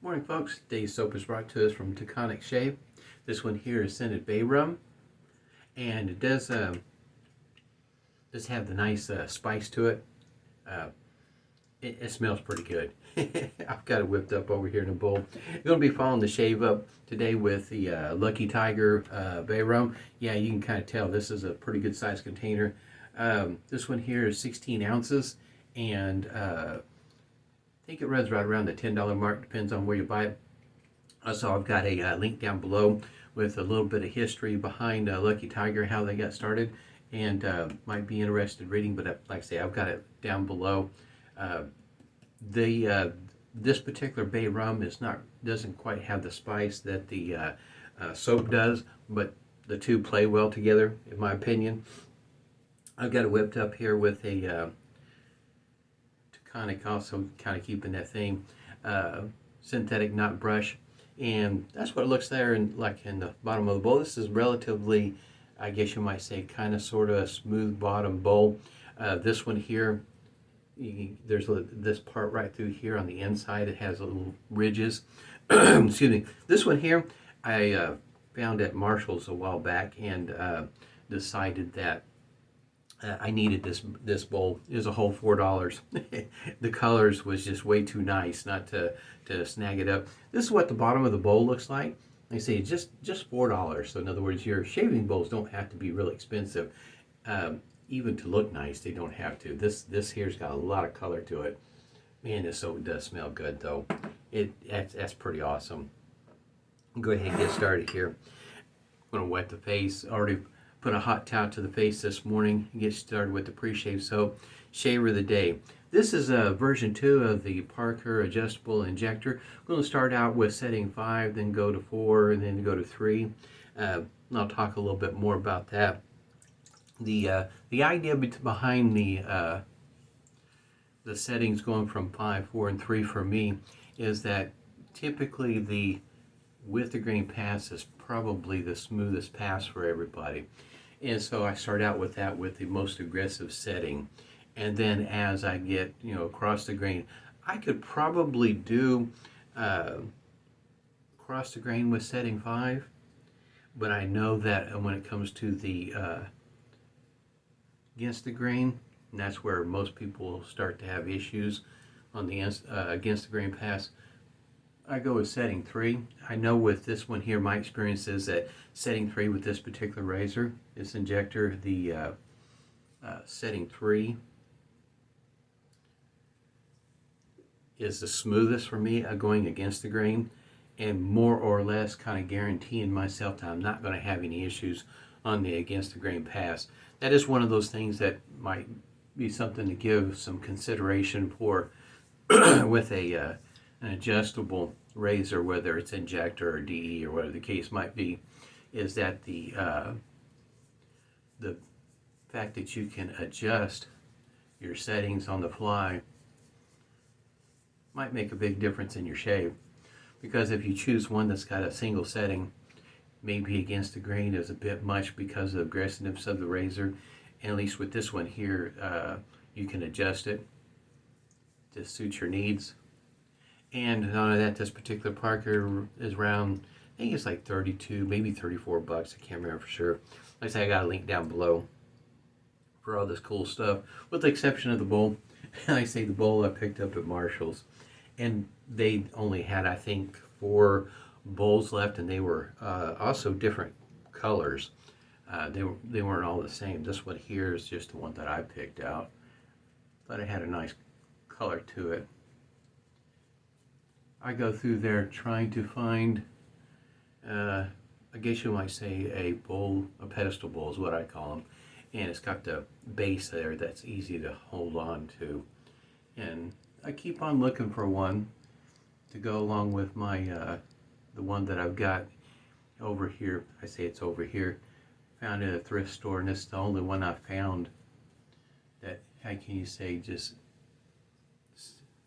Morning, folks. Today's soap is brought to us from Taconic Shave. This one here is scented bay rum, and it does have the nice spice to it. Uh, it smells pretty good. I've got it whipped up over here in a bowl. I'm going to be following the shave up today with the Lucky Tiger Bay Rum. Yeah, you can kind of tell this is a pretty good size container. This one here is 16 ounces, and I think it runs right around the $10 mark, depends on where you buy it. So I've got a link down below with a little bit of history behind Lucky Tiger, how they got started, and might be interested in reading, but like I say, I've got it down below. This particular bay rum doesn't quite have the spice that the soap does, but the two play well together, in my opinion. I've got it whipped up here with a Taconic, also kind of keeping that theme, synthetic knot brush, and that's what it looks there in the bottom of the bowl. This is relatively, I guess you might say, kind of sort of a smooth bottom bowl. This one here, there's this part right through here on the inside. It has little ridges. Excuse me. This one here, I found at Marshall's a while back, and decided that I needed this bowl. It was a whole $4. The colors was just way too nice not to snag it up. This is what the bottom of the bowl looks like. They say just $4. So in other words, your shaving bowls don't have to be really expensive. Even to look nice, they don't have to. This here's got a lot of color to it. Man, this soap does smell good though. That's pretty awesome. I'll go ahead and get started here. I'm gonna wet the face. Already put a hot towel to the face this morning. Get started with the pre-shave soap. Shaver of the day. This is version 2 of the Parker adjustable injector. We're going to start out with setting 5, then go to 4, and then go to 3. And I'll talk a little bit more about that. The idea behind the settings going from 5, 4, and 3 for me is that typically the with the grain pass is probably the smoothest pass for everybody. And so I start out with that with the most aggressive setting. And then as I get, across the grain, I could probably do across the grain with setting 5. But I know that when it comes to the against the grain, and that's where most people start to have issues on the against the grain pass, I go with setting 3. I know with this one here, my experience is that setting 3 with this particular razor, this Injector, the setting 3 is the smoothest for me going against the grain, and more or less kind of guaranteeing myself that I'm not going to have any issues on the against the grain pass. That is one of those things that might be something to give some consideration for with an adjustable razor, whether it's Injector or DE or whatever the case might be, is that the fact that you can adjust your settings on the fly might make a big difference in your shave. Because if you choose one that's got a single setting, maybe against the grain is a bit much because of the aggressiveness of the razor, and at least with this one here, you can adjust it to suit your needs. And not only that, this particular Parker is around, I think it's like 32, maybe 34 bucks. I can't remember for sure. Like I say, I got a link down below for all this cool stuff, with the exception of the bowl. Like I say, the bowl I picked up at Marshall's, and they only had, I think, 4 bowls left, and they were also different colors. They weren't all the same. This one here is just the one that I picked out. Thought it had a nice color to it. I go through there trying to find, I guess you might say a pedestal bowl is what I call them. And it's got the base there that's easy to hold on to. And I keep on looking for one to go along with my, the one that I've got over here. I say it's over here. Found it at a thrift store, and it's the only one I found that, how can you say, just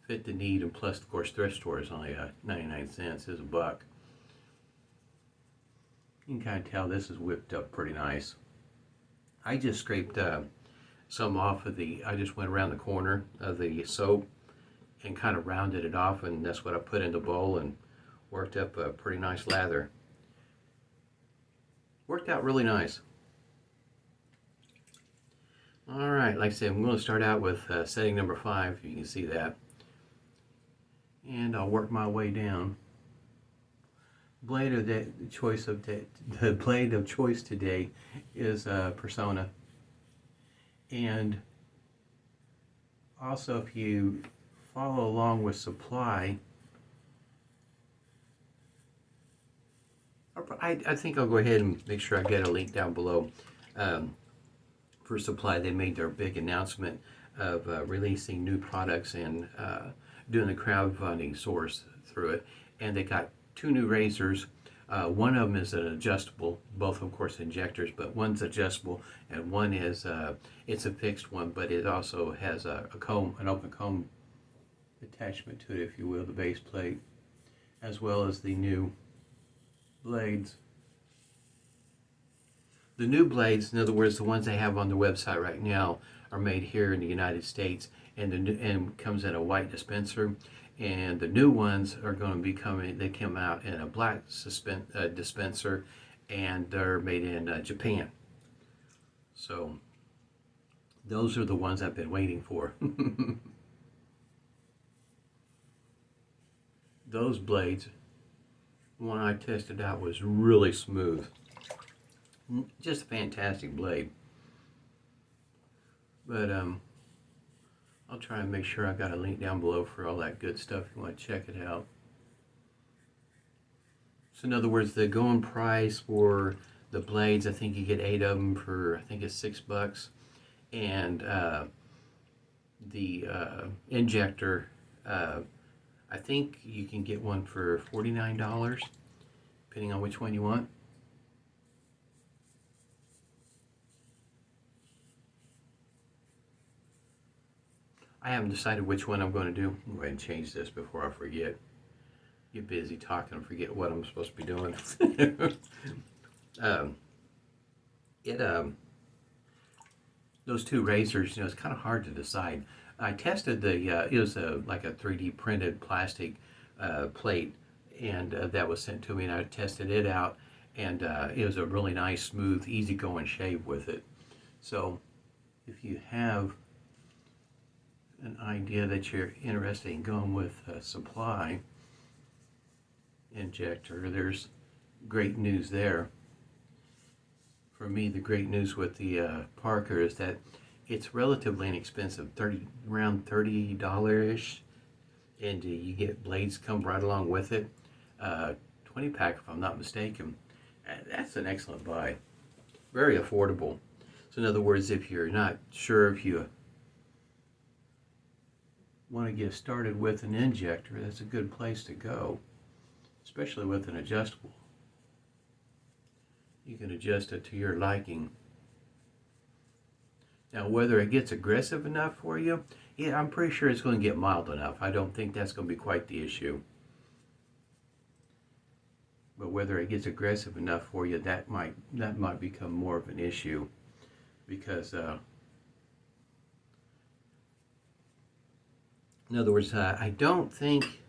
fit the need, and plus of course thrift store is only 99 cents, is a buck. You can kind of tell this is whipped up pretty nice. I just scraped some off of I just went around the corner of the soap and kind of rounded it off, and that's what I put in the bowl and worked up a pretty nice lather. Worked out really nice. Alright, like I said, I'm going to start out with setting number 5, you can see that. And I'll work my way down. The blade of choice today is Personna. And also, if you follow along with supply, I think I'll go ahead and make sure I get a link down below. For supply, they made their big announcement of releasing new products and doing a crowdfunding source through it. And they got 2 new razors. One of them is an adjustable, both of course injectors, but one's adjustable and one is it's a fixed one, but it also has a comb, an open comb attachment to it, if you will, the base plate, as well as the new blades. The new blades, in other words, the ones they have on the website right now, are made here in the United States, and comes in a white dispenser. And the new ones are going to be coming. They come out in a black dispenser, and they're made in Japan. So those are the ones I've been waiting for. Those blades, one I tested out, was really smooth. Just a fantastic blade. But I'll try and make sure I got a link down below for all that good stuff if you want to check it out. So in other words, the going price for the blades, I think you get 8 of them for, I think it's $6. And the injector, I think you can get one for $49, depending on which one you want. I haven't decided which one I'm going to do. I'm going to change this before I forget. Get busy talking and forget what I'm supposed to be doing. Those 2 razors, it's kind of hard to decide. I tested the, it was like a 3D printed plastic plate, and that was sent to me, and I tested it out, and it was a really nice, smooth, easygoing shave with it. So if you have an idea that you're interested in going with a supply injector, there's great news there. For me, the great news with the Parker is that it's relatively inexpensive, around $30-ish, and you get blades come right along with it. 20 pack if I'm not mistaken. That's an excellent buy. Very affordable. So in other words, if you're not sure if you want to get started with an injector, that's a good place to go, especially with an adjustable. You can adjust it to your liking. Now, whether it gets aggressive enough for you, yeah, I'm pretty sure it's going to get mild enough. I don't think that's going to be quite the issue. But whether it gets aggressive enough for you, that might become more of an issue, because in other words, I don't think,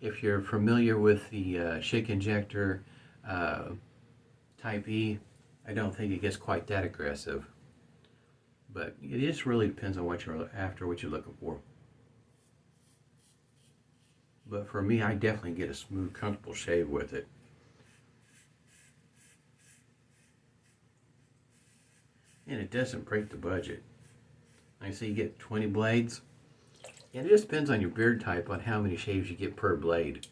if you're familiar with the shake injector type E, I don't think it gets quite that aggressive. But it just really depends on what you're after, what you're looking for. But for me, I definitely get a smooth, comfortable shave with it. And it doesn't break the budget. Like I say, you get 20 blades. And it just depends on your beard type on how many shaves you get per blade.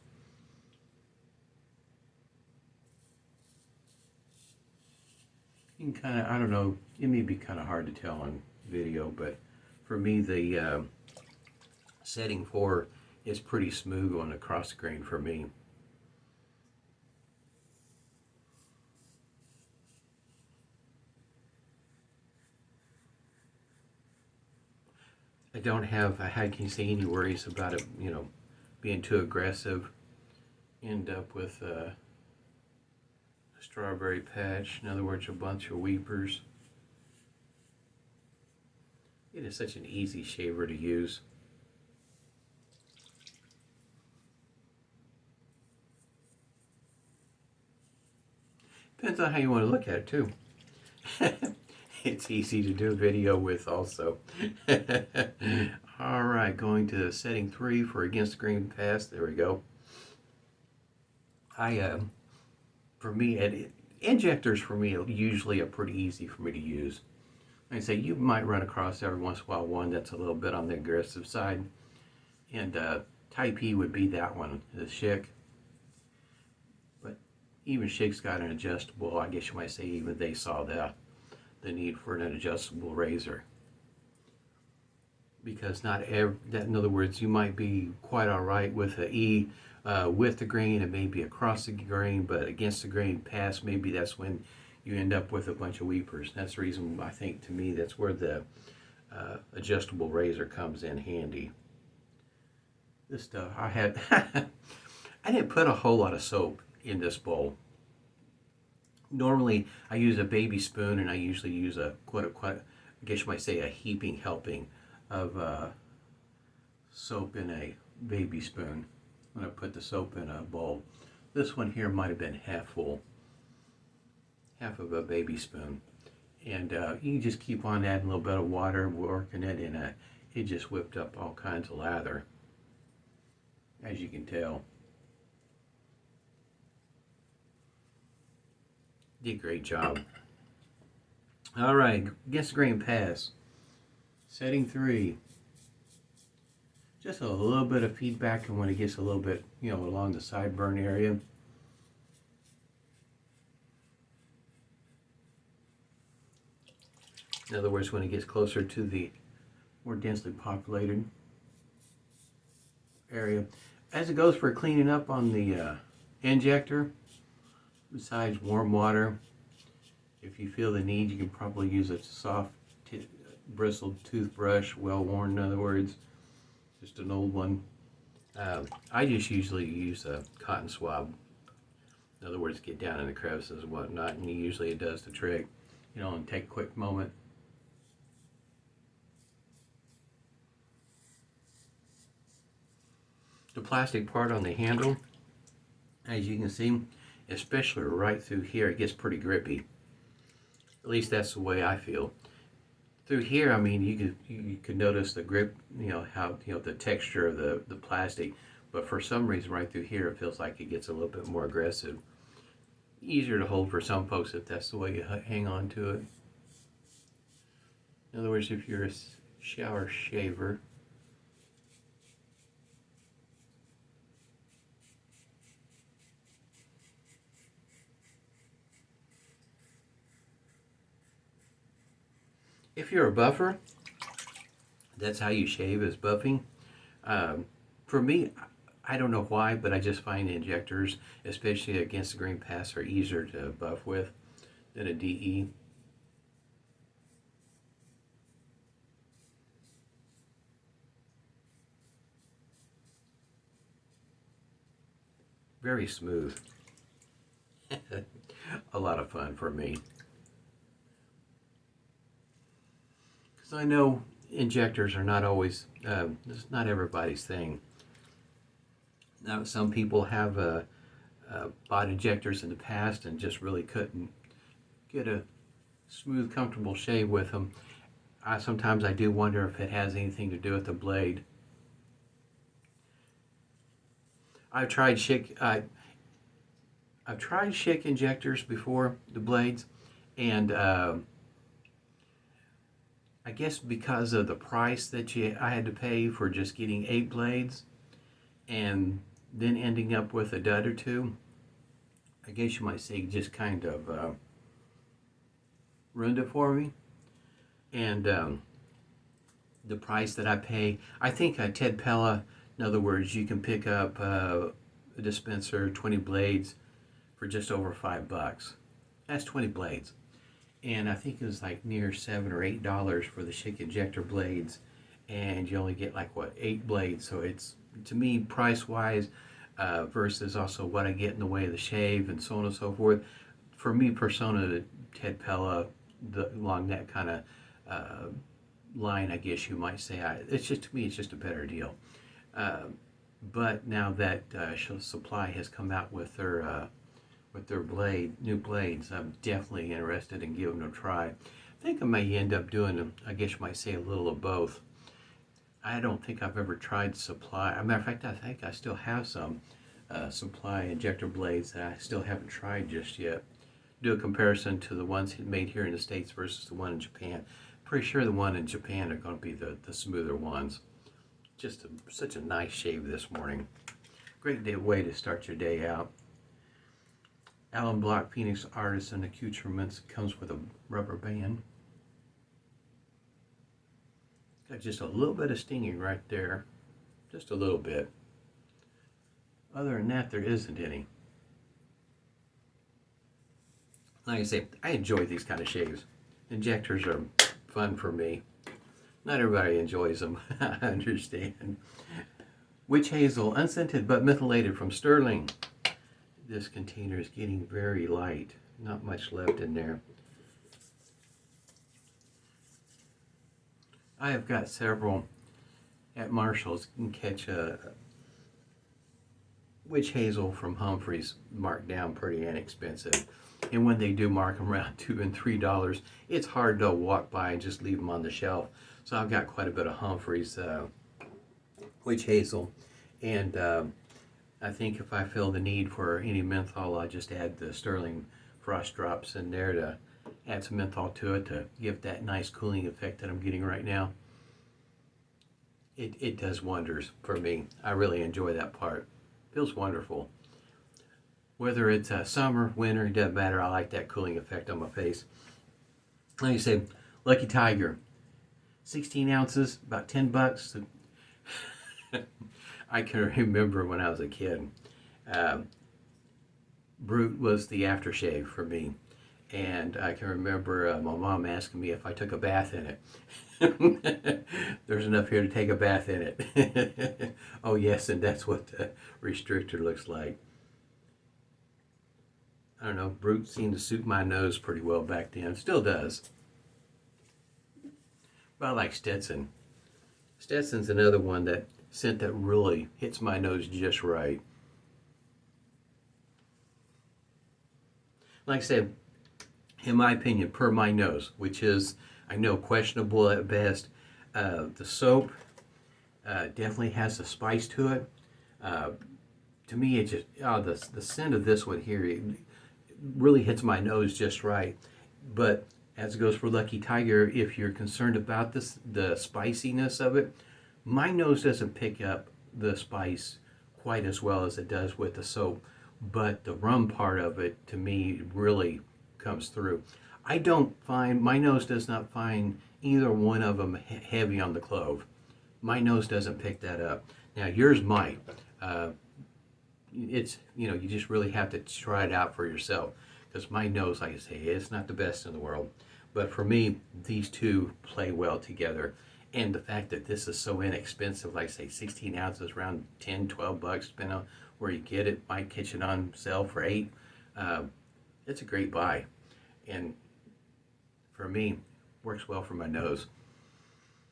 You can kind of, I don't know, it may be kind of hard to tell on video, but for me, the setting 4 is pretty smooth on the cross grain for me. I don't have, I can't say any worries about it, being too aggressive. End up with a strawberry patch, in other words, a bunch of weepers. It is such an easy shaver to use. Depends on how you want to look at it too. It's easy to do a video with also. All right, going to setting 3 for against the grain pass. There we go. For me, injectors for me usually are pretty easy for me to use. Like I say, you might run across every once in a while one that's a little bit on the aggressive side, and Type E would be that one, the Schick. But even Schick's got an adjustable. I guess you might say even they saw the need for an adjustable razor, because not every, in other words, you might be quite all right with an E with the grain and maybe across the grain, but against the grain pass, maybe that's when you end up with a bunch of weepers. That's the reason I think, to me, that's where the adjustable razor comes in handy. This stuff I had, I didn't put a whole lot of soap in this bowl. Normally, I use a baby spoon, and I usually use quite, I guess you might say, a heaping helping of soap in a baby spoon when I put the soap in a bowl. This one here might have been half full, half of a baby spoon. And you can just keep on adding a little bit of water, working it, and it just whipped up all kinds of lather, as you can tell. Did a great job. All right, against the grain pass. Setting 3. Just a little bit of feedback, and when it gets a little bit, along the sideburn area. In other words, when it gets closer to the more densely populated area. As it goes for cleaning up on the injector, besides warm water, if you feel the need, you can probably use a soft bristled toothbrush, well worn in other words, just an old one. I just usually use a cotton swab. In other words, get down in the crevices and whatnot, and usually it does the trick. And take a quick moment. The plastic part on the handle, as you can see, especially right through here, it gets pretty grippy. At least that's the way I feel. Through here, I mean, you could notice the grip, how the texture of the plastic, but for some reason right through here it feels like it gets a little bit more aggressive. Easier to hold for some folks if that's the way you hang on to it. In other words, if you're a shower shaver, if you're a buffer, that's how you shave, is buffing. For me, I don't know why, but I just find injectors, especially against the grain pass, are easier to buff with than a DE. Very smooth. A lot of fun for me. Because I know injectors are not always, it's not everybody's thing. Now, some people have bought injectors in the past and just really couldn't get a smooth, comfortable shave with them. Sometimes I do wonder if it has anything to do with the blade. I've tried Schick injectors before, the blades, and I guess because of the price that I had to pay for just getting 8 blades and then ending up with a dud or two, I guess you might say just kind of ruined it for me. And the price that I pay, I think Ted Pella, in other words, you can pick up a dispenser, 20 blades, for just over $5. That's 20 blades. And I think it was like near $7 or $8 for the Schick injector blades, and you only get like 8 blades. So it's, to me, price wise versus also what I get in the way of the shave and so on and so forth. For me, Personna, Ted Pella, along that kind of line, I guess you might say, it's just, to me, it's just a better deal. But now that Supply has come out with their with their new blades. I'm definitely interested in giving them a try. I think I may end up doing, I guess you might say, a little of both. I don't think I've ever tried Supply. As a matter of fact, I think I still have some Supply injector blades that I still haven't tried just yet. Do a comparison to the ones made here in the States versus the one in Japan. Pretty sure the one in Japan are going to be the smoother ones. Just such a nice shave this morning. Great way to start your day out. Alum Block Phoenix Artisan Accoutrements comes with a rubber band. Got just a little bit of stinging right there. Just a little bit. Other than that, there isn't any. Like I say, I enjoy these kind of shaves. Injectors are fun for me. Not everybody enjoys them, I understand. Witch Hazel, unscented but mentholated from Stirling. This container is getting very light. Not much left in there. I have got several at Marshall's. You can catch a Witch Hazel from Humphreys marked down pretty inexpensive. And when they do mark them around $2 and $3, it's hard to walk by and just leave them on the shelf. So I've got quite a bit of Humphreys Witch Hazel. And I think if I feel the need for any menthol, I'll just add the Stirling Frost Drops in there to add some menthol to it to give that nice cooling effect that I'm getting right now. It does wonders for me. I really enjoy that part. Feels wonderful. Whether it's summer, winter, it doesn't matter. I like that cooling effect on my face. Like you say, Lucky Tiger, 16 ounces, about 10 bucks. I can remember when I was a kid, Brute was the aftershave for me. And I can remember my mom asking me if I took a bath in it. There's enough here to take a bath in it. Oh yes, and that's what the restrictor looks like. I don't know, Brute seemed to suit my nose pretty well back then. Still does. But I like Stetson. Stetson's another one, that scent that really hits my nose just right. Like I said, in my opinion, per my nose, which is, I know, questionable at best, the soap definitely has a spice to it. To me, it just, the scent of this one here, it really hits my nose just right. But as it goes for Lucky Tiger, if you're concerned about this, the spiciness of it, my nose doesn't pick up the spice quite as well as it does with the soap. But the rum part of it, to me, really comes through. I don't find, my nose does not find either one of them heavy on the clove. My nose doesn't pick that up. Now yours might. It's, you know, you just really have to try it out for yourself, because my nose, like I say, it's not the best in the world. But for me, these two play well together. And the fact that this is so inexpensive, like I say, 16 ounces, around 10, 12 bucks, depending on where you get it. Might catch it on sale for 8. It's a great buy. And for me, works well for my nose.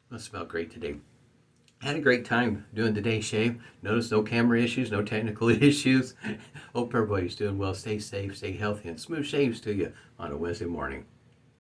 It'll smell great today. Had a great time doing today's shave. Notice no camera issues, no technical issues. Hope everybody's doing well. Stay safe, stay healthy, and smooth shaves to you on a Wednesday morning.